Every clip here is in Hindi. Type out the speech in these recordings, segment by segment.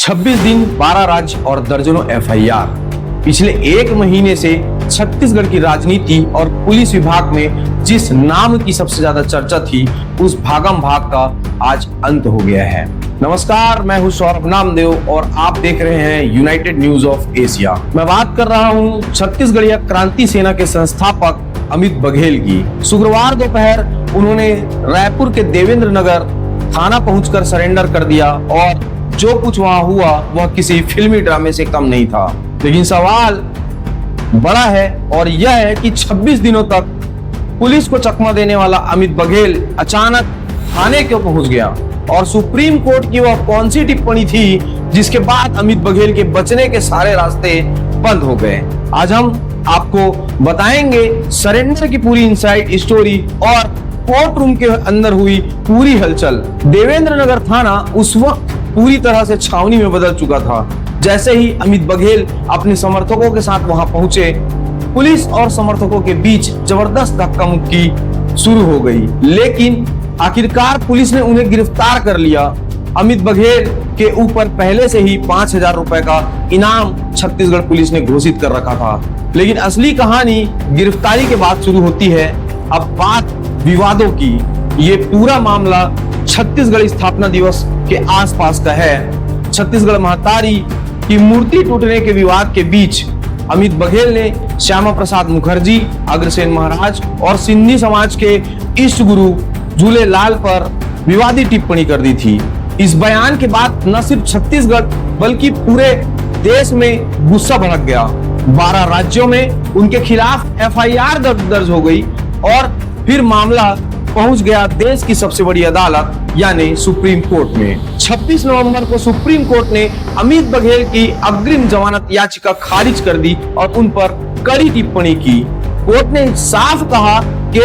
26 दिन, 12 राज्य और दर्जनों एफआईआर। पिछले एक महीने से छत्तीसगढ़ की राजनीति और पुलिस विभाग में जिस नाम की सबसे ज्यादा चर्चा थी, उस भागम भाग का आज अंत हो गया है। नमस्कार, मैं हूं सौरभ नामदेव और आप देख रहे हैं यूनाइटेड न्यूज ऑफ एशिया। मैं बात कर रहा हूं छत्तीसगढ़िया क्रांति सेना के संस्थापक अमित बघेल की। शुक्रवार दोपहर उन्होंने रायपुर के देवेंद्र नगर थाना पहुंचकर सरेंडर कर दिया और जो कुछ वहां हुआ वह किसी फिल्मी ड्रामे से कम नहीं था। लेकिन सवाल बड़ा है और यह है कि 26 दिनों तक पुलिस को चकमा देने वाला अमित बघेल अचानक थाने क्यों पहुंच गया, और सुप्रीम कोर्ट की वह कौन सी टिप्पणी थी जिसके बाद अमित बघेल के बचने के सारे रास्ते बंद हो गए। आज हम आपको बताएंगे सरेंडर की पूरी इनसाइड स्टोरी और कोर्ट रूम के अंदर हुई पूरी हलचल। देवेंद्र नगर थाना उस वक्त पूरी तरह से छावनी में बदल चुका था। जैसे ही अमित बघेल अपने समर्थकों के साथ वहां पहुंचे, पुलिस और समर्थकों के बीच जबरदस्त धक्का मुक्की शुरू हो गई। लेकिन आखिरकार पुलिस ने उन्हें गिरफ्तार कर लिया। अमित बघेल के ऊपर पहले से ही 5,000 रुपए का इनाम छत्तीसगढ़ पुलिस ने घोषित कर रखा था। लेकिन असली कहानी गिरफ्तारी के बाद शुरू होती है। अब बात विवादों की। ये पूरा मामला छत्तीसगढ़ स्थापना दिवस के आसपास का है। छत्तीसगढ़ महतारी की मूर्ति टूटने के विवाद के बीच अमित बघेल ने श्यामा प्रसाद मुखर्जी, अग्रसेन महाराज और सिंधी समाज के इष्ट गुरु झूलेलाल पर विवादी टिप्पणी कर दी थी। इस बयान के बाद न सिर्फ छत्तीसगढ़ बल्कि पूरे देश में गुस्सा भड़क गया। 12 राज्यों में उनके खिलाफ एफआईआर दर्ज हो गई और फिर मामला पहुंच गया देश की सबसे बड़ी अदालत यानी सुप्रीम कोर्ट में। 26 नवंबर को सुप्रीम कोर्ट ने अमित बघेल की अग्रिम जमानत याचिका खारिज कर दी और उन पर कड़ी टिप्पणी की। कोर्ट ने साफ कहा कि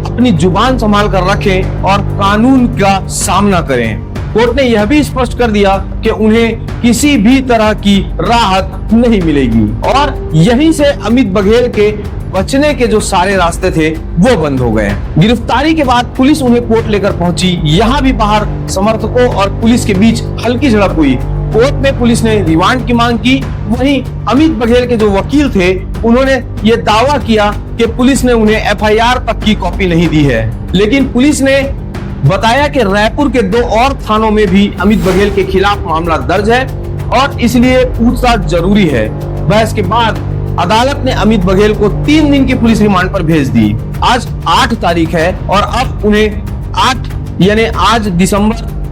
अपनी जुबान संभाल कर रखें और कानून का सामना करें। कोर्ट ने यह भी स्पष्ट कर दिया कि उन्हें किसी भी तरह की राहत नहीं मिलेगी और यहीं से अमित बघेल के बचने के जो सारे रास्ते थे वो बंद हो गए। गिरफ्तारी के बाद पुलिस उन्हें कोर्ट लेकर पहुंची। यहाँ भी बाहर समर्थकों और पुलिस के बीच हल्की झड़प हुई। कोर्ट में पुलिस ने रिमांड की मांग की। वहीं अमित बघेल के जो वकील थे उन्होंने ये दावा किया कि पुलिस ने उन्हें एफआईआर तक की कॉपी नहीं दी है। लेकिन पुलिस ने बताया कि रायपुर के 2 और थानों में भी अमित बघेल के खिलाफ मामला दर्ज है और इसलिए पूछताछ जरूरी है। बहस के बाद अदालत ने अमित बघेल को 3 दिन की पुलिस रिमांड पर भेज दी। आज 8 तारीख है और अब उन्हें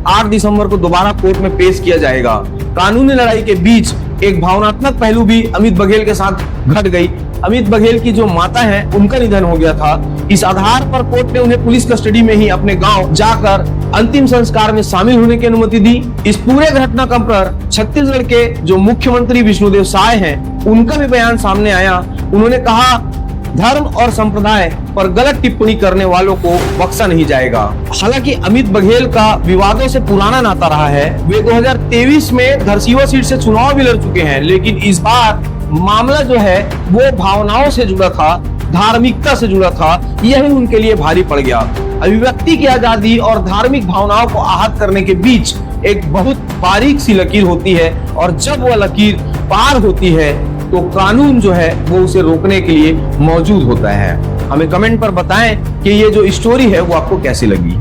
8 दिसंबर को दोबारा कोर्ट में पेश किया जाएगा। कानूनी लड़ाई के बीच एक भावनात्मक पहलू भी अमित बघेल के साथ घट गई। अमित बघेल की जो माता है उनका निधन हो गया था। इस आधार पर कोर्ट ने उन्हें पुलिस कस्टडी में ही अपने गांव जाकर अंतिम संस्कार में शामिल होने की अनुमति दी। इस पूरे घटनाक्रम पर छत्तीसगढ़ के जो मुख्यमंत्री विष्णुदेव साय हैं, उनका भी बयान सामने आया। उन्होंने कहा, धर्म और संप्रदाय पर गलत टिप्पणी करने वालों को बख्शा नहीं जाएगा। हालांकि अमित बघेल का विवादों से पुराना नाता रहा है। वे 2023 में धरसीवा सीट से चुनाव भी लड़ चुके हैं, लेकिन इस बार मामला जो है वो भावनाओं से जुड़ा था, धार्मिकता से जुड़ा था। यही उनके लिए भारी पड़ गया। अभिव्यक्ति की आजादी और धार्मिक भावनाओं को आहत करने के बीच एक बहुत बारीक सी लकीर होती है और जब वह लकीर पार होती है तो कानून जो है वो उसे रोकने के लिए मौजूद होता है। हमें कमेंट पर बताएं कि ये जो स्टोरी है वो आपको कैसी लगी।